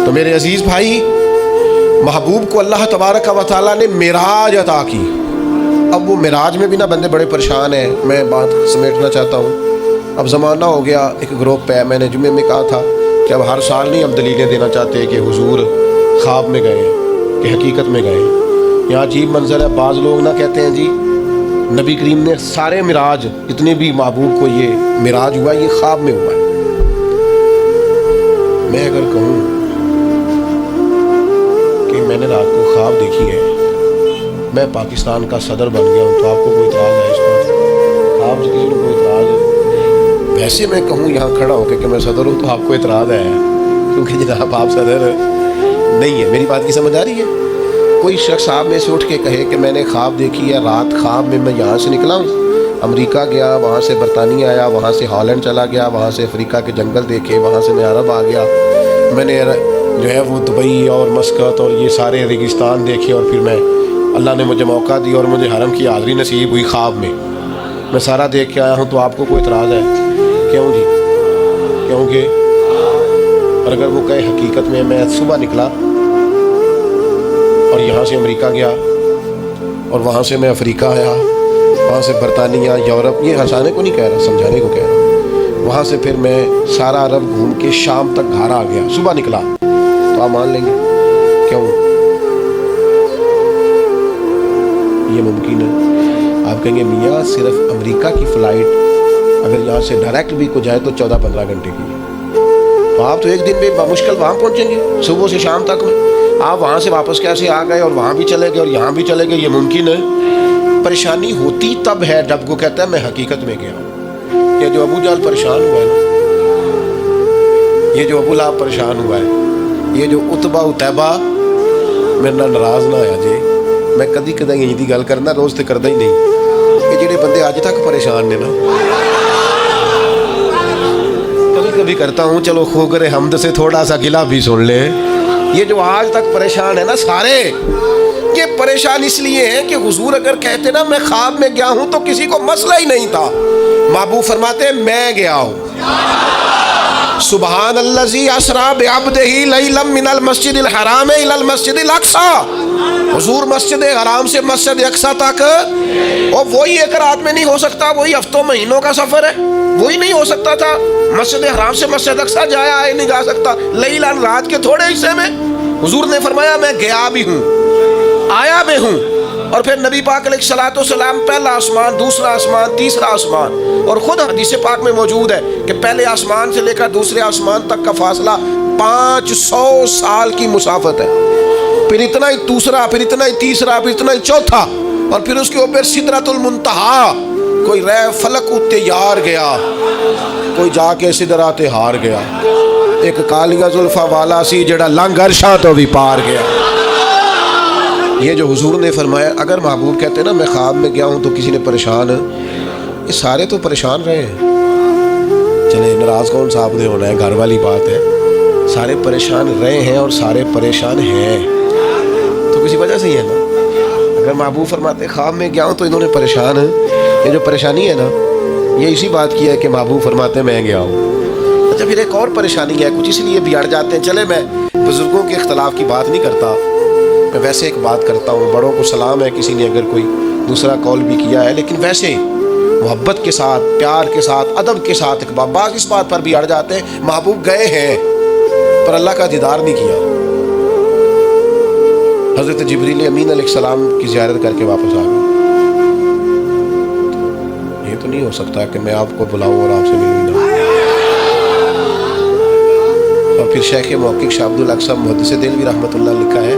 تو میرے عزیز بھائی، محبوب کو اللہ تبارک و تعالیٰ نے معراج عطا کی۔ اب وہ معراج میں بھی نا بندے بڑے پریشان ہیں، میں بات سمیٹنا چاہتا ہوں۔ اب زمانہ ہو گیا، ایک گروپ پہ میں نے جمعے میں کہا تھا کہ اب ہر سال نہیں ہم دلیلیں دینا چاہتے کہ حضور خواب میں گئے کہ حقیقت میں گئے۔ یہاں عجیب منظر ہے، بعض لوگ نہ کہتے ہیں جی نبی کریم نے سارے معراج جتنے بھی محبوب کو یہ معراج ہوا یہ خواب میں ہوا ہے۔ میں اگر کہوں کہ میں نے رات کو خواب دیکھی ہے، میں پاکستان کا صدر بن گیا ہوں، تو آپ کو کوئی اعتراض ہے اس پر؟ آپ سے کسی کو کوئی اعتراض ہے؟ ویسے میں کہوں یہاں کھڑا ہو کے کہ میں صدر ہوں تو آپ کو اعتراض ہے، کیونکہ جناب آپ صدر نہیں ہے۔ میری بات کی سمجھ آ رہی ہے؟ کوئی شخص آپ میں سے اٹھ کے کہے کہ میں نے خواب دیکھی ہے، رات خواب میں یہاں سے نکلا ہوں، امریکہ گیا، وہاں سے برطانیہ آیا، وہاں سے ہالینڈ چلا گیا، وہاں سے افریقہ کے جنگل دیکھے، وہاں سے میں عرب آ گیا، میں نے جو ہے وہ دبئی اور مسقط اور یہ سارے ریگستان دیکھے، اور پھر میں اللہ نے مجھے موقع دیا اور مجھے حرم کی حاضری نصیب ہوئی خواب میں سارا دیکھ کے آیا ہوں، تو آپ کو کوئی اعتراض ہے؟ کیوں جی؟ کیونکہ اور اگر وہ کہے حقیقت میں صبح نکلا اور یہاں سے امریکہ گیا اور وہاں سے میں افریقہ آیا، وہاں سے برطانیہ، یورپ، یہ ہنسانے کو نہیں کہہ رہا، سمجھانے کو کہہ رہا، وہاں سے پھر میں سارا عرب گھوم کے شام تک گھر آ گیا، صبح نکلا، تو آپ مان لیں گے؟ کیوں؟ یہ ممکن ہے؟ آپ کہیں گے میاں صرف امریکہ کی فلائٹ اگر یہاں سے ڈائریکٹ بھی کو جائے تو 14-15 گھنٹے کی ہے، تو آپ تو ایک دن میں بمشکل وہاں پہنچیں گے، صبح سے شام تک میں۔ آپ وہاں سے واپس کیسے آ گئے اور وہاں بھی چلے گئے اور یہاں بھی چلے گئے؟ یہ ممکن ہے؟ پریشانی ہوتی تب ہے جب وہ کہتا ہے میں حقیقت میں گیا ہوں۔ یہ جو ابو جہل پریشان ہوا ہے نا، یہ جو ابو لہب پریشان ہوا ہے، یہ جو اتبا اتیبہ میرے نال ناراض نہ ہویا جی، میں کدی یہی دی گل کرنا، روز تے کردا ہی نہیں۔ یہ جڑے بندے اج تک پریشان نے نا، کبھی کرتا ہوں چلو خوگر حمد سے تھوڑا سا گلہ بھی سن لے، یہ جو آج تک پریشان ہے نا سارے، یہ پریشان اس لیے ہے کہ حضور اگر کہتے نا میں خواب میں گیا ہوں تو کسی کو مسئلہ ہی نہیں تھا۔ محبوب فرماتے میں گیا ہوں، سبحان الذی اسریٰ بعبدہ لیلا من المسجد الحرام الی المسجد الاقصی، حضور مسجد حرام سے مسجد اقصی تک، اور وہی ایک رات میں نہیں ہو سکتا، وہی ہفتوں مہینوں کا سفر ہے، وہی نہیں ہو سکتا تھا۔ مسجد حرام سے مسجد اقصی جایا ہے نہیں جا سکتا، لیلا رات کے تھوڑے حصے میں۔ حضور نے فرمایا میں گیا بھی ہوں، آیا بھی ہوں، اور پھر نبی پاک علیہ الصلوۃ والسلام پہلا آسمان، دوسرا آسمان، تیسرا آسمان، اور خود حدیث پاک میں موجود ہے کہ پہلے آسمان سے لے کر دوسرے آسمان تک کا فاصلہ 500 سال کی مسافت ہے، پھر اتنا ہی دوسرا، پھر اتنا ہی تیسرا، پھر اتنا ہی چوتھا، اور پھر اس کے اوپر سدرۃ المنتہا۔ کوئی رہ فلک اتے یار گیا، کوئی جا کے سدرات ہار گیا، ایک کالیاں زلفاں والا سی جڑا لنگ عرشاں تو بھی پار گیا۔ یہ جو حضور نے فرمایا، اگر محبوب کہتے ہیں نا میں خواب میں گیا ہوں تو کسی نے پریشان، یہ سارے تو پریشان رہے ہیں، چلے ناراض کون صاحب نے ہونا ہے، گھر والی بات ہے، سارے پریشان رہے ہیں اور سارے پریشان ہیں، تو کسی وجہ سے ہی ہے نا۔ اگر محبوب فرماتے خواب میں گیا ہوں تو انہوں نے پریشان، یہ جو پریشانی ہے نا یہ اسی بات کی ہے کہ محبوب فرماتے میں گیا ہوں۔ اچھا پھر ایک اور پریشانی ہے، کچھ اس لیے بھی اڑ جاتے ہیں۔ چلے میں بزرگوں کے اختلاف کی بات نہیں کرتا، میں ویسے ایک بات کرتا ہوں، بڑوں کو سلام ہے کسی نے اگر کوئی دوسرا کال بھی کیا ہے، لیکن ویسے محبت کے ساتھ، پیار کے ساتھ، ادب کے ساتھ ایک بعض اس بات پر بھی اڑ جاتے ہیں محبوب گئے ہیں پر اللہ کا دیدار نہیں کیا، حضرت جبریل امین علیہ السلام کی زیارت کر کے واپس آ گئے۔ یہ تو نہیں ہو سکتا کہ میں آپ کو بلاؤں اور آپ سے ملوں نہ۔ اور پھر شیخ محقق شاہ عبد الاقصی محدث دہلوی رحمۃ اللہ لکھا ہے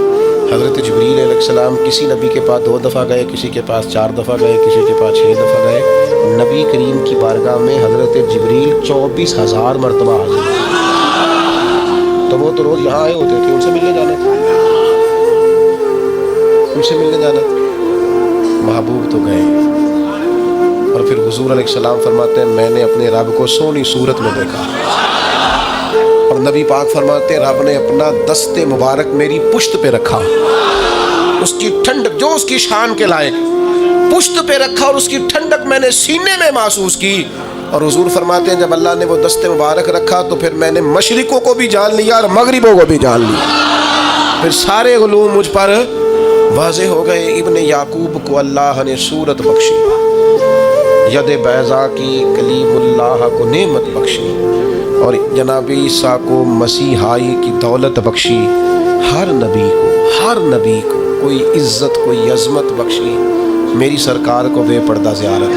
حضرت جبریل علیہ السلام کسی نبی کے پاس 2 دفعہ گئے، کسی کے پاس 4 دفعہ گئے، کسی کے پاس 6 دفعہ گئے، نبی کریم کی بارگاہ میں حضرت جبریل 24,000 مرتبہ حاضر ہوئے۔ تو وہ تو روز یہاں آئے ہوتے تھے، ان سے ملنے جانا تھا، ان سے ملنے جانا تھا، محبوب تو گئے۔ اور پھر حضور علیہ السلام فرماتے ہیں میں نے اپنے رب کو سونی صورت میں دیکھا، اور نبی پاک فرماتے ہیں رب نے اپنا دست مبارک میری پشت پہ رکھا، اس کی ٹھنڈک جو اس کی شان کے لائق پشت پہ رکھا، اور اس کی ٹھنڈک میں نے سینے میں محسوس کی اور حضور فرماتے ہیں جب اللہ نے وہ دست مبارک رکھا تو پھر میں نے مشرقوں کو بھی جان لیا اور مغربوں کو بھی جان لیا، پھر سارے علوم مجھ پر واضح ہو گئے۔ ابن یعقوب کو اللہ نے صورت بخشی، ید بیضا کی کلیم اللہ کو نعمت بخشی، اور جناب عیسیٰ کو مسیحائی کی دولت بخشی۔ ہر نبی کو کوئی عزت کوئی عظمت بخشی۔ میری سرکار کو بے پردہ زیارت،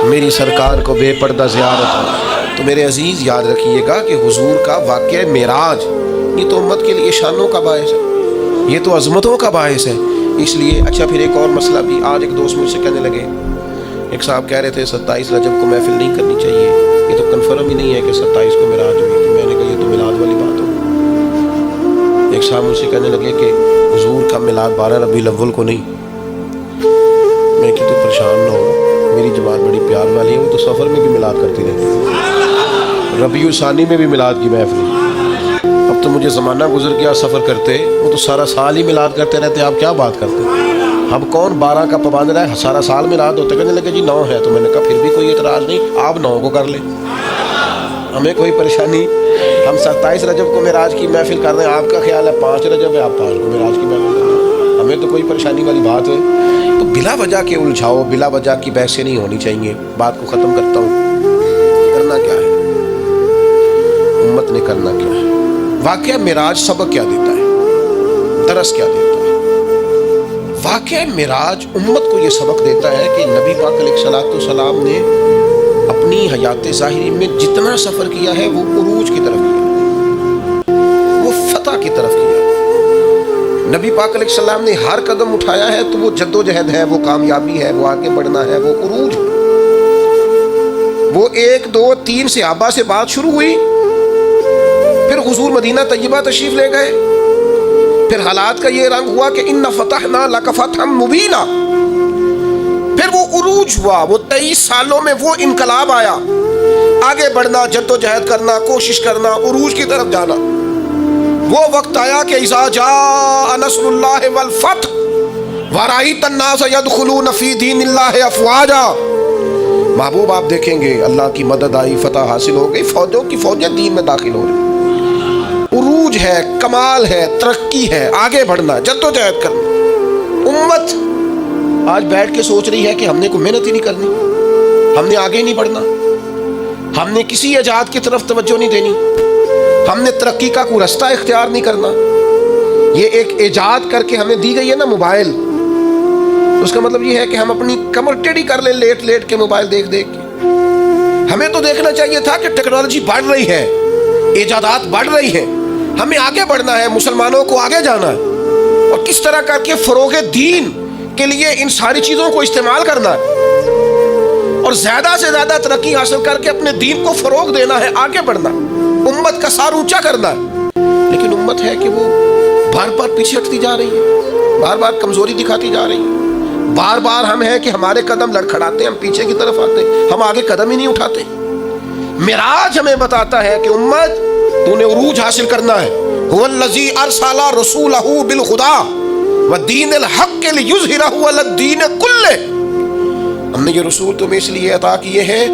میری سرکار کو بے پردہ زیارت۔ تو میرے عزیز یاد رکھیے گا کہ حضور کا واقعہ معراج یہ تو امت کے لیے شانوں کا باعث ہے، یہ تو عظمتوں کا باعث ہے۔ اس لیے اچھا پھر ایک اور مسئلہ بھی، آج ایک دوست مجھ سے کہنے لگے، ایک صاحب کہہ رہے تھے 27 رجب کو محفل نہیں کرنی چاہیے، یہ تو کنفرم ہی نہیں ہے کہ 27 کو معراج ہوئی۔ تو میں نے کہا یہ تو میلاد والی بات ہو۔ ایک صاحب مجھ سے کہنے لگے کہ حضور کا میلاد 12 ربیع الاول کو نہیں۔ میں کہ تو پریشان نہ ہو، میری جماعت بڑی پیار والی ہے، وہ تو سفر میں بھی میلاد کرتی رہتی، ربیع الثانی میں بھی میلاد کی محفل۔ اب تو مجھے زمانہ گزر گیا سفر کرتے، وہ تو سارا سال ہی میلاد کرتے رہتے، آپ کیا بات کرتے؟ اب کون 12 کا پابند رہا ہے، سارا سال میلاد ہوتے؟ کہنے لگے جی 9 ہے۔ تو میں نے کہا پھر بھی کوئی اعتراض نہیں، آپ 9 کو کر لیں، ہمیں کوئی پریشانی۔ ہم 27 رجب کو معراج کی محفل کر رہے ہیں، آپ کا خیال ہے 5 رجب ہے، آپ 5 کو معراج کی محفل کر رہے ہیں، ہمیں تو کوئی پریشانی والی بات ہے۔ تو بلا وجہ کے الجھاؤ، بلا وجہ کی بحثیں نہیں ہونی چاہیے۔ بات کو ختم کرتا ہوں، کرنا کیا ہے، امت نے کرنا کیا ہے؟ واقعہ معراج سبق کیا دیتا ہے، درس کیا دیتا ہے؟ واقعہ معراج امت کو یہ سبق دیتا ہے کہ نبی پاک علیہ الصلوۃ والسلام نے اپنی حیات ظاہری میں جتنا سفر کیا ہے وہ عروج کی طرف کیا، وہ فتح کی طرف کیا۔ نبی پاک علیہ السلام نے ہر قدم اٹھایا ہے تو وہ جد و جہد ہے، وہ کامیابی ہے، وہ آگے بڑھنا ہے، وہ عروج ہے۔ وہ 1 2 3 صحابہ سے بات شروع ہوئی، پھر حضور مدینہ طیبہ تشریف لے گئے، پھر حالات کا یہ رنگ ہوا کہ ان فتحنا لک فتحا مبینا، پھر وہ عروج ہوا، وہ 23 سالوں میں وہ انقلاب آیا، آگے بڑھنا، جد و جہد کرنا، کوشش کرنا، عروج کی طرف جانا۔ وہ وقت آیا کہ اذا جاء نصر اللہ والفتح ورأیت الناس يدخلون فی دین اللہ افواجا، محبوب آپ دیکھیں گے اللہ کی مدد آئی، فتح حاصل ہو گئی، فوجوں کی فوجیں دین میں داخل ہو رہی۔ عروج ہے، کمال ہے، ترقی ہے، آگے بڑھنا، جد و جہد کرنا۔ امت آج بیٹھ کے سوچ رہی ہے کہ ہم نے کوئی محنت ہی نہیں کرنی، ہم نے آگے نہیں بڑھنا، ہم نے کسی ایجاد کی طرف توجہ نہیں دینی، ہم نے ترقی کا کوئی رستہ اختیار نہیں کرنا۔ یہ ایک ایجاد کر کے ہمیں دی گئی ہے نا موبائل، اس کا مطلب یہ ہے کہ ہم اپنی کمر ٹیڑھی کر لیں لیٹ لیٹ کے موبائل دیکھ دیکھ کے۔ ہمیں تو دیکھنا چاہیے تھا کہ ٹیکنالوجی بڑھ رہی ہے، ایجادات بڑھ رہی ہیں، ہمیں آگے بڑھنا ہے، مسلمانوں کو آگے جانا ہے، اور کس طرح کر کے فروغ دین کے لیے ان ساری چیزوں کو استعمال کرنا ہے، اور زیادہ سے زیادہ ترقی حاصل کر کے اپنے دین کو فروغ دینا ہے، آگے بڑھنا، امت کا سار اونچا کرنا ہے۔ لیکن امت ہے کہ وہ بار بار پیچھے ہٹتی جا رہی ہے، بار بار کمزوری دکھاتی جا رہی ہے، بار بار ہم ہیں کہ ہمارے قدم لڑکھڑاتے ہیں، ہم پیچھے کی طرف آتے ہیں، ہم آگے قدم ہی نہیں اٹھاتے۔ معراج ہمیں بتاتا ہے کہ امت تو نے عروج حاصل کرنا ہے۔ هو الذی ارسل رسولہ بالہدی والدین الحق لیظہرہ علی الدین کلہ، ہم نے یہ رسول تمہیں اس لیے عطا کیے ہیں،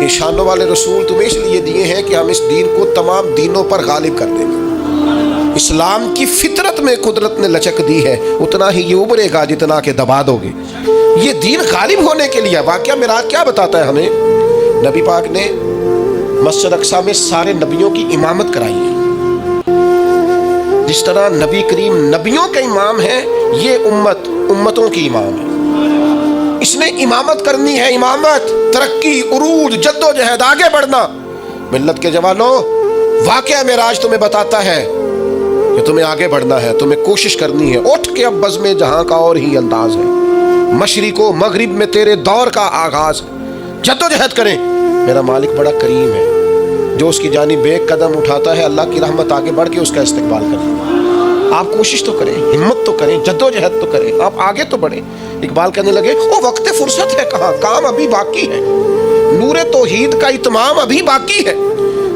یہ شانوں والے رسول تمہیں اس لیے دیے ہیں کہ ہم اس دین کو تمام دینوں پر غالب کر دیں گے۔ اسلام کی فطرت میں قدرت نے لچک دی ہے، اتنا ہی یہ ابھرے گا جتنا کہ دبا دو گے۔ یہ دین غالب ہونے کے لیے۔ واقعہ معراج کیا بتاتا ہے ہمیں؟ نبی پاک نے مسجد اقصیٰ میں سارے نبیوں کی امامت کرائی ہے۔ جس طرح نبی کریم نبیوں کا امام ہے، یہ امت امتوں کی امام ہے۔ اس نے امامت کرنی ہے، امامت، ترقی، عروج، جد و جہد، آگے بڑھنا۔ ملت کے جوانوں، واقعہ معراج تمہیں بتاتا ہے کہ تمہیں آگے بڑھنا ہے، تمہیں کوشش کرنی ہے۔ اٹھ کے اب بزم جہاں کا اور ہی انداز ہے، مشرق و مغرب میں تیرے دور کا آغاز ہے، جد و جہد کریں۔ میرا مالک بڑا کریم ہے، جو اس کی جانب ایک قدم اٹھاتا ہے، اللہ کی رحمت آگے بڑھ کے اس کا استقبال کرے۔ آپ کوشش تو کریں، ہمت تو کریں، جد و جہد تو کریں، آپ آگے تو بڑھیں۔ اقبال کہنے لگے وہ وقت فرصت ہے کہاں، کام ابھی باقی ہے، نور توحید کا اتمام ابھی باقی ہے۔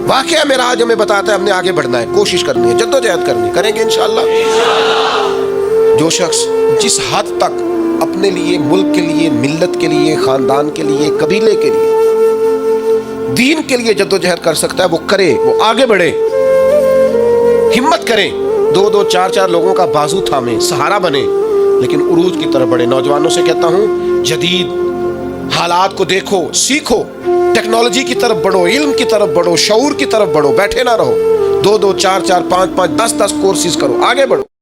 واقعہ معراج ہمیں بتاتا ہے ہم نے آگے بڑھنا ہے، کوشش کرنی ہے، جد و جہد کرنی، کریں گے انشاءاللہ۔ جو شخص جس حد تک اپنے لیے, ملک کے لیے, ملت کے لیے, خاندان کے لیے, قبیلے کے لیے, دین کے لیے جدوجہد کر سکتا ہے وہ کرے, وہ آگے بڑھے, ہمت کریں, 2-2 4-4 لوگوں کا بازو تھامیں, سہارا بنے, لیکن عروج کی طرف بڑھے. نوجوانوں سے کہتا ہوں جدید حالات کو دیکھو, سیکھو, ٹیکنالوجی کی طرف بڑھو, علم کی طرف بڑھو, شعور کی طرف بڑھو, بیٹھے نہ رہو, 2-2 4-4 5-5 10-10 کورسز کرو, آگے بڑھو.